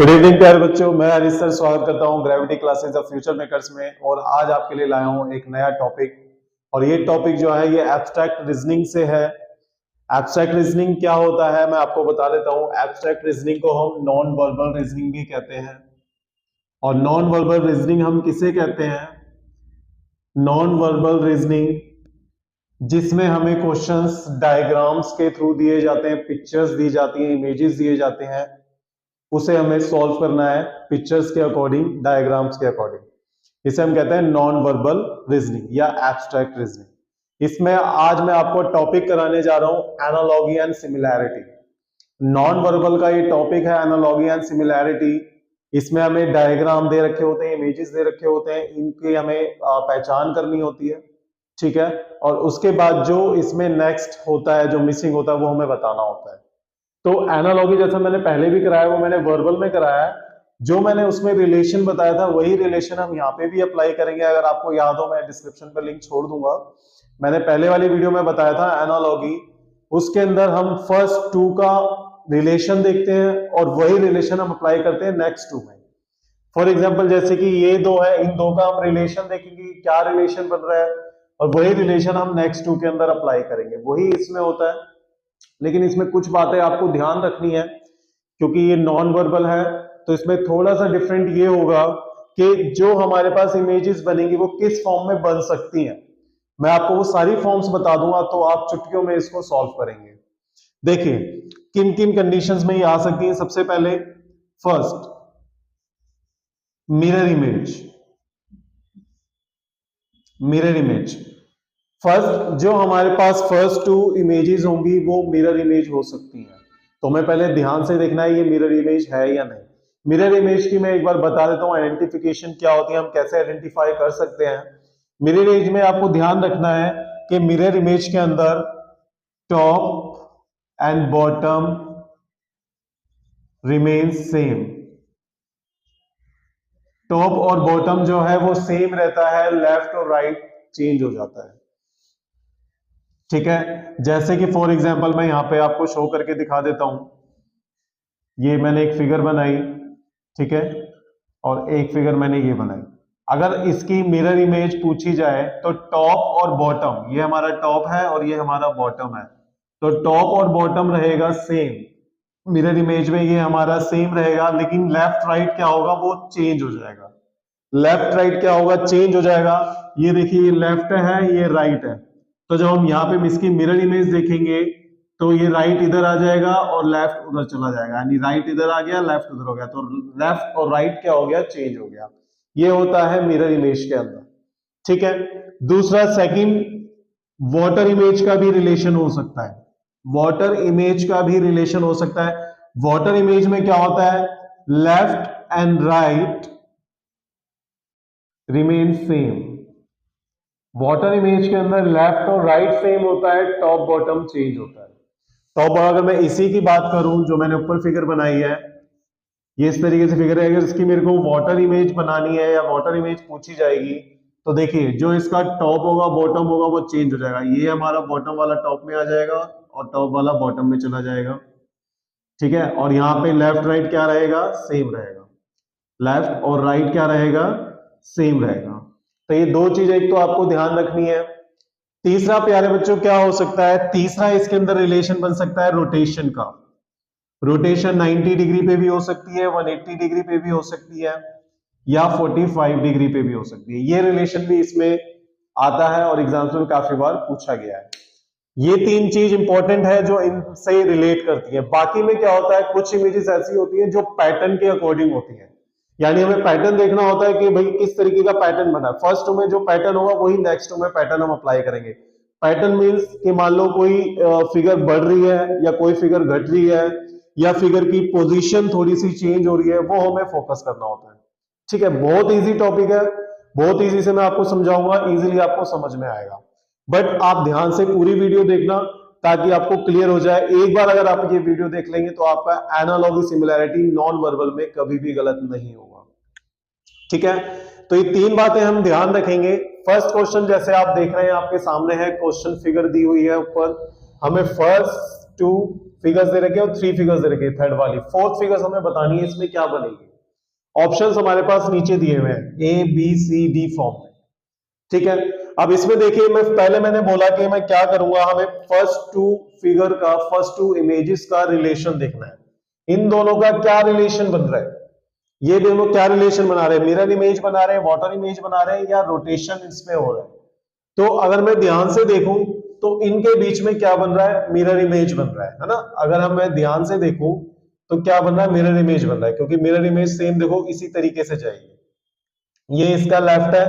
Good evening प्यारे बच्चों, मैं हरीश सर स्वागत करता हूं gravity classes of future makers में। और आज आपके लिए लाया हूं एक नया टॉपिक। और ये टॉपिक जो है ये एब्स्ट्रैक्ट रीजनिंग से है। एब्स्ट्रैक्ट रीजनिंग क्या होता है मैं आपको बता देता हूं। एब्स्ट्रैक्ट रीजनिंग को हम नॉन वर्बल रीजनिंग भी कहते हैं। और नॉन वर्बल रीजनिंग हम किसे कहते हैं? नॉन वर्बल रीजनिंग जिसमें हमें क्वेश्चंस डायग्राम्स के थ्रू दिए जाते हैं, पिक्चर्स दी जाती हैं, इमेजेस दिए जाते हैं, उसे हमें सॉल्व करना है पिक्चर्स के अकॉर्डिंग, डायग्राम्स के अकॉर्डिंग। इसे हम कहते हैं नॉन वर्बल रीजनिंग या एब्स्ट्रैक्ट रीजनिंग। इसमें आज मैं आपको टॉपिक कराने जा रहा हूं analogy and similarity. Non verbal का ये टॉपिक है एनालॉजी एंड सिमिलैरिटी। इसमें हमें डायग्राम दे रखे होते हैं, इमेजेस दे रखे होते हैं, इनकी हमें पहचान करनी होती है, ठीक है। और उसके बाद जो इसमें नेक्स्ट होता है, जो मिसिंग होता है, वो हमें बताना होता है। तो एनालॉजी जैसा मैंने पहले भी कराया, वो मैंने वर्बल में कराया है। जो मैंने उसमें रिलेशन बताया था वही रिलेशन हम यहाँ पे भी अप्लाई करेंगे। अगर आपको याद हो, मैं डिस्क्रिप्शन पे लिंक छोड़ दूंगा। मैंने पहले वाली वीडियो में बताया था एनालॉजी, उसके अंदर हम फर्स्ट टू का रिलेशन देखते हैं और वही रिलेशन हम अप्लाई करते हैं नेक्स्ट टू में। फॉर एग्जाम्पल जैसे कि ये दो है, इन दो का हम रिलेशन देखेंगे, क्या रिलेशन बन रहा है, और वही रिलेशन हम नेक्स्ट टू के अंदर अप्लाई करेंगे। वही इसमें होता है। लेकिन इसमें कुछ बातें आपको ध्यान रखनी है, क्योंकि ये नॉन वर्बल है, तो इसमें थोड़ा सा डिफरेंट ये होगा कि जो हमारे पास इमेजेस बनेंगी वो किस फॉर्म में बन सकती हैं। मैं आपको वो सारी फॉर्म्स बता दूंगा, तो आप चुटकियों में इसको सॉल्व करेंगे। देखिए किन किन कंडीशंस में ये आ सकती है। सबसे पहले first, mirror image. Mirror image first, जो हमारे पास फर्स्ट टू इमेजेस होंगी वो मिरर इमेज हो सकती हैं। तो हमें पहले ध्यान से देखना है ये मिरर इमेज है या नहीं। मिरर इमेज की मैं एक बार बता देता हूं आइडेंटिफिकेशन क्या होती है, हम कैसे आइडेंटिफाई कर सकते हैं। मिरर इमेज में आपको ध्यान रखना है कि मिरर इमेज के अंदर top and bottom remain same. Top और बॉटम जो है वो सेम रहता है, लेफ्ट और राइट चेंज हो जाता है, ठीक है। जैसे कि फॉर एग्जांपल मैं यहां पे आपको शो करके दिखा देता हूं। ये मैंने एक फिगर बनाई, ठीक है, और एक फिगर मैंने ये बनाई। अगर इसकी मिरर इमेज पूछी जाए तो टॉप और बॉटम, ये हमारा टॉप है और ये हमारा बॉटम है, तो टॉप और बॉटम रहेगा सेम मिरर इमेज में, ये हमारा सेम रहेगा। लेकिन लेफ्ट राइट क्या होगा, वो चेंज हो जाएगा। लेफ्ट राइट क्या होगा, चेंज हो जाएगा। ये देखिए, ये लेफ्ट है, ये राइट है, तो जब हम यहाँ पे इसकी मिरर इमेज देखेंगे तो ये राइट इधर आ जाएगा और लेफ्ट उधर चला जाएगा, यानी राइट इधर आ गया, लेफ्ट उधर हो गया, तो लेफ्ट और राइट क्या हो गया, चेंज हो गया। ये होता है मिरर इमेज के अंदर, ठीक है। दूसरा, सेकंड, वाटर इमेज का भी रिलेशन हो सकता है। वाटर इमेज का भी रिलेशन हो सकता है। वाटर इमेज में क्या होता है, left and right remain same. Water image के अंदर लेफ्ट और राइट सेम होता है, टॉप बॉटम चेंज होता है। टॉप, अगर मैं इसी की बात करूं जो मैंने ऊपर फिगर बनाई है, ये इस तरीके से फिगर है, अगर इसकी मेरे को वाटर इमेज बनानी है या वाटर इमेज पूछी जाएगी, तो देखिए जो इसका टॉप होगा, बॉटम होगा, वो चेंज हो जाएगा। ये हमारा बॉटम वाला टॉप में आ जाएगा और टॉप वाला बॉटम में चला जाएगा, ठीक है। और यहाँ पे लेफ्ट राइट क्या रहेगा, सेम रहेगा। लेफ्ट और राइट क्या रहेगा, सेम रहेगा। तो ये दो चीजें एक तो आपको ध्यान रखनी है। तीसरा प्यारे बच्चों क्या हो सकता है, तीसरा इसके अंदर रिलेशन बन सकता है रोटेशन का। रोटेशन 90 डिग्री पे भी हो सकती है, 180 डिग्री पे भी हो सकती है, या 45 डिग्री पे भी हो सकती है। ये रिलेशन भी इसमें आता है और एग्जाम्स में काफी बार पूछा गया है। ये तीन चीज इंपॉर्टेंट है जो इनसे रिलेट करती है। बाकी में क्या होता है, कुछ इमेजेस ऐसी होती है जो पैटर्न के अकॉर्डिंग होती है, यानी हमें पैटर्न देखना होता है कि भाई किस तरीके का पैटर्न बना। फर्स्ट में जो पैटर्न होगा वही नेक्स्ट में पैटर्न हम अप्लाई करेंगे। पैटर्न मींस कि मान लो कोई फिगर बढ़ रही है या कोई फिगर घट रही है या फिगर की पोजीशन थोड़ी सी चेंज हो रही है, वो हमें फोकस करना होता है, ठीक है। बहुत इजी टॉपिक है, बहुत इजी से मैं आपको समझाऊंगा, इजीली आपको समझ में आएगा। बट आप ध्यान से पूरी वीडियो देखना ताकि आपको क्लियर हो जाए। एक बार अगर आप ये वीडियो देख लेंगे तो आपका एनालॉजी सिमिलैरिटी नॉन वर्बल में कभी भी गलत नहीं होगा, ठीक है। तो ये तीन बातें हम ध्यान रखेंगे। फर्स्ट क्वेश्चन जैसे आप देख रहे हैं आपके सामने है, क्वेश्चन फिगर दी हुई है ऊपर। हमें फर्स्ट 2 फिगर्स दे रखे और 3 फिगर्स दे रखे, थर्ड वाली 4th फिगर्स हमें बतानी है इसमें क्या बनेगी। ऑप्शंस हमारे पास नीचे दिए हुए हैं A B C D form में, ठीक है। अब इसमें देखिए मैंने बोला कि मैं क्या करूंगा, हमें फर्स्ट 2 फिगर का, फर्स्ट 2 इमेजेस का रिलेशन देखना है। इन दोनों का क्या रिलेशन बन रहा है, ये दोनों क्या रिलेशन बना रहे हैं, मिरर इमेज बना रहे हैं, वाटर इमेज बना रहे हैं, या रोटेशन इसमें हो रहा है। तो अगर मैं ध्यान से देखूं तो इनके बीच में क्या बन रहा है, मिरर इमेज बन रहा है ना। अगर मैं ध्यान से देखूं तो क्या बन रहा है, मिरर इमेज बन रहा है, क्योंकि मिरर इमेज सेम देखो इसी तरीके से जाएगी। ये इसका लेफ्ट है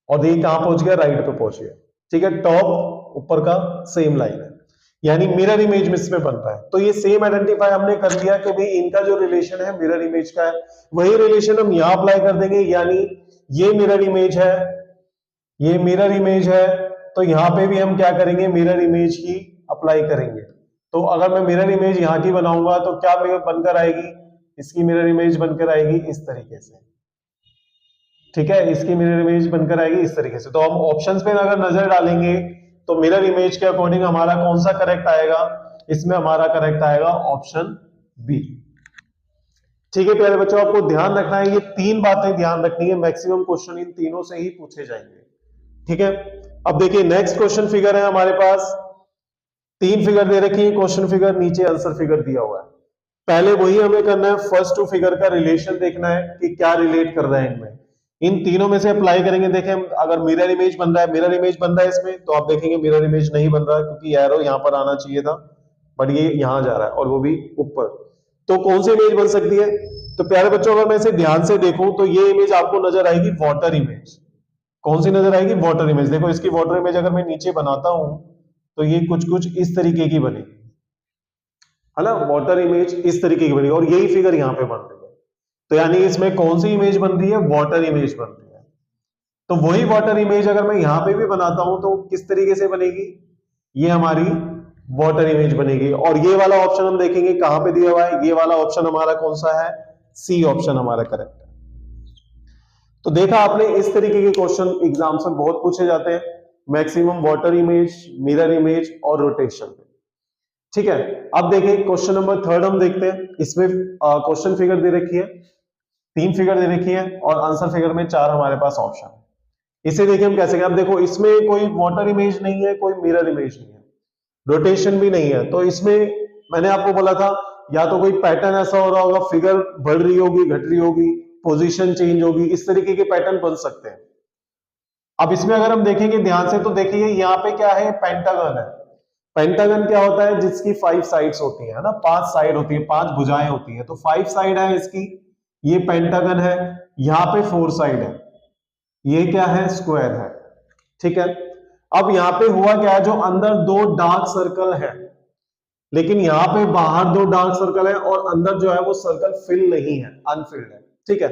और ये कहां पहुंच गया, राइट पे पहुंच गया, ठीक है। टॉप ऊपर का सेम लाइन है, यानी मिरर इमेज में इसमें बन रहा है। तो ये सेम आइडेंटिफाई हमने कर लिया कि भाई इनका जो रिलेशन है मिरर इमेज का है, वही रिलेशन हम यहां अप्लाई कर देंगे, यानी ये मिरर इमेज है, ये मिरर इमेज है, तो यहां पे भी हम क्या करेंगे, मिरर इमेज की अप्लाई करेंगे। तो अगर मैं मिरर इमेज यहां की बनाऊंगा तो क्या बनकर आएगी, इसकी मिरर इमेज बनकर आएगी इस तरीके से, ठीक है। इसकी मिरर इमेज बनकर आएगी इस तरीके से। तो हम ऑप्शंस पे अगर नजर डालेंगे तो मिरर इमेज के अकॉर्डिंग हमारा कौन सा करेक्ट आएगा, इसमें हमारा करेक्ट आएगा ऑप्शन बी, ठीक है। प्यारे बच्चों आपको ध्यान रखना है, ये 3 बातें ध्यान रखनी है, मैक्सिमम क्वेश्चन इन तीनों से ही पूछे जाएंगे, ठीक है। अब देखिए नेक्स्ट क्वेश्चन फिगर है हमारे पास, 3 फिगर दे रखी है, क्वेश्चन फिगर नीचे आंसर फिगर दिया हुआ है। पहले वही हमें करना है, फर्स्ट 2 फिगर का रिलेशन देखना है कि क्या रिलेट कर रहा है इनमें, इन तीनों में से अप्लाई करेंगे। देखें अगर मिरर इमेज बन रहा है, मिरर इमेज बन रहा है इसमें, तो आप देखेंगे मिरर इमेज नहीं बन रहा है, क्योंकि एरो यहां पर आना चाहिए था, बट ये यहां जा रहा है और वो भी ऊपर। तो कौन सी इमेज बन सकती है, तो प्यारे बच्चों अगर मैं इसे ध्यान से देखूं तो ये इमेज आपको नजर आएगी वाटर इमेज। कौन सी नजर आएगी, वाटर इमेज। देखो इसकी वाटर इमेज अगर मैं नीचे बनाता हूं तो ये कुछ कुछ इस तरीके की बनेगी, है ना, वाटर इमेज इस तरीके की बनेगी, और यही फिगर यहां पे बन रही है। तो यानी इसमें कौन सी इमेज बन रही है, वाटर इमेज बन रही है। तो वही वाटर इमेज अगर मैं यहां पे भी बनाता हूं तो किस तरीके से बनेगी, ये हमारी वाटर इमेज बनेगी। और ये वाला ऑप्शन हम देखेंगे कहां पे दिया हुआ है, ये वाला ऑप्शन हमारा कौन सा है, सी ऑप्शन हमारा करेक्ट है। तो देखा आपने, इस तरीके के क्वेश्चन एग्जाम में बहुत पूछे जाते हैं, maximum water image, mirror image और रोटेशन, ठीक है। अब देखिए क्वेश्चन नंबर 3 हम देखते हैं। इसमें क्वेश्चन फिगर दे रखी है, 3 फिगर दे रखी है और आंसर फिगर में 4 हमारे पास ऑप्शन है। इसे देखिए हम कैसे करें। अब देखो इसमें कोई वाटर इमेज नहीं है, कोई मिरर इमेज नहीं है, रोटेशन भी नहीं है। तो इसमें मैंने आपको बोला था या तो कोई पैटर्न ऐसा हो रहा होगा, फिगर बढ़ रही होगी, घट रही होगी, पोजीशन चेंज होगी, इस तरीके के पैटर्न बन सकते हैं। अब इसमें अगर हम देखेंगे ध्यान से तो देखिए यहाँ पे क्या है, पेंटागन है। पेंटागन क्या होता है, जिसकी 5 साइड्स होती है ना, 5 साइड होती है, 5 भुजाएं होती है, तो 5 साइड है इसकी, ये पेंटागन है। यहाँ पे 4 साइड है, ये क्या है, स्क्वायर है, ठीक है। अब यहाँ पे हुआ क्या है, जो अंदर 2 डार्क सर्कल है, लेकिन यहाँ पे बाहर 2 डार्क सर्कल है और अंदर जो है वो सर्कल फिल नहीं है, अनफिल्ड है, ठीक है।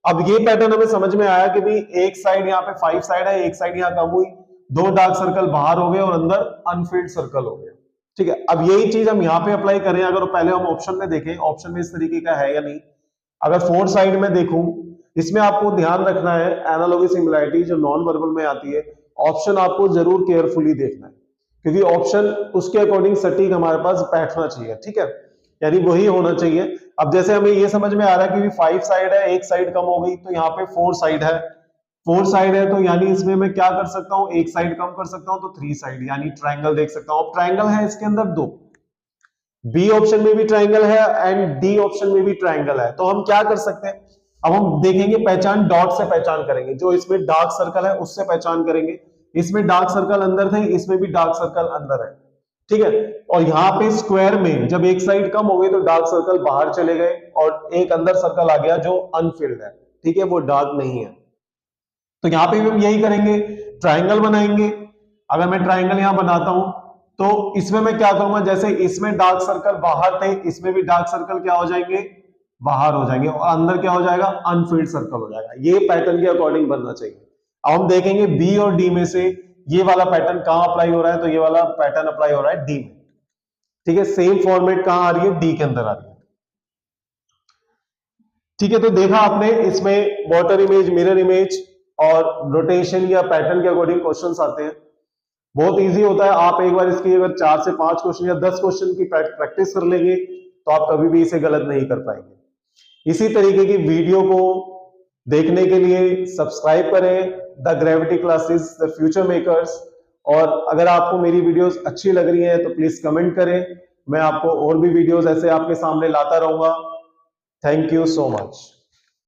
अब ये पैटर्न हमें समझ में आया कि भाई एक साइड यहाँ पे 5 साइड है, एक साइड यहाँ कम हुई, 2 डार्क सर्कल बाहर हो गए और अंदर अनफिल्ड सर्कल हो गया, ठीक है। अब यही चीज हम यहाँ पे अप्लाई करें, अगर पहले हम ऑप्शन में देखें, ऑप्शन में इस तरीके का है या नहीं। अगर 4 साइड में देखूं, इसमें आपको ध्यान रखना है एनालॉगी सिमिलैरिटी जो नॉन वर्बल में आती है, ऑप्शन आपको जरूर केयरफुली देखना है, क्योंकि ऑप्शन उसके अकॉर्डिंग सटीक हमारे पास बैठना चाहिए, ठीक है, यानी वही होना चाहिए। अब जैसे हमें ये समझ में आ रहा है कि 5 साइड है, एक साइड कम हो गई, तो यहाँ पे 4 साइड है, 4 साइड है, तो यानी इसमें मैं क्या कर सकता हूँ, एक साइड कम कर सकता हूँ, तो 3 साइड, यानी ट्राइंगल देख सकता हूँ। अब ट्राइंगल है इसके अंदर 2, बी ऑप्शन में भी ट्राइंगल है एंड डी ऑप्शन में भी ट्राइंगल है। तो हम क्या कर सकते हैं, अब हम देखेंगे, पहचान डॉट से पहचान करेंगे, जो इसमें डार्क सर्कल है उससे पहचान करेंगे। इसमें डार्क सर्कल अंदर थे, इसमें भी डार्क सर्कल अंदर है, ठीक है। और यहाँ पे स्क्वायर में जब एक साइड कम हो गई तो डार्क सर्कल बाहर चले गए और एक अंदर सर्कल आ गया जो अनफिल्ड है, ठीक है, वो डार्क नहीं है। तो यहाँ पे भी हम यही करेंगे, ट्राइंगल बनाएंगे। अगर मैं ट्राइंगल यहां बनाता हूं तो इसमें मैं क्या करूंगा, जैसे इसमें डार्क सर्कल बाहर थे, इसमें भी डार्क सर्कल क्या हो जाएंगे, बाहर हो जाएंगे, और अंदर क्या हो जाएगा, अनफिल्ड सर्कल हो जाएगा। ये पैटर्न के अकॉर्डिंग बनना चाहिए। अब हम देखेंगे बी और डी में से ये वाला पैटर्न कहां अप्लाई हो रहा है, तो ये वाला पैटर्न अप्लाई हो रहा है डी में, ठीक है। सेम फॉर्मेट कहां आ रही है, डी के अंदर आ रही है, ठीक है। तो देखा आपने, इसमें वाटर इमेज, मिरर इमेज और रोटेशन या पैटर्न के अकॉर्डिंग क्वेश्चंस आते हैं। बहुत इजी होता है। आप एक बार इसकी अगर 4 से 5 क्वेश्चन या 10 क्वेश्चन की प्रैक्टिस कर लेंगे तो आप कभी भी इसे गलत नहीं कर पाएंगे। इसी तरीके की वीडियो को देखने के लिए सब्सक्राइब करें the gravity classes the future makers. और अगर आपको मेरी वीडियोस अच्छी लग रही हैं तो प्लीज कमेंट करें, मैं आपको और भी वीडियोस ऐसे आपके सामने लाता रहूंगा। Thank you so much.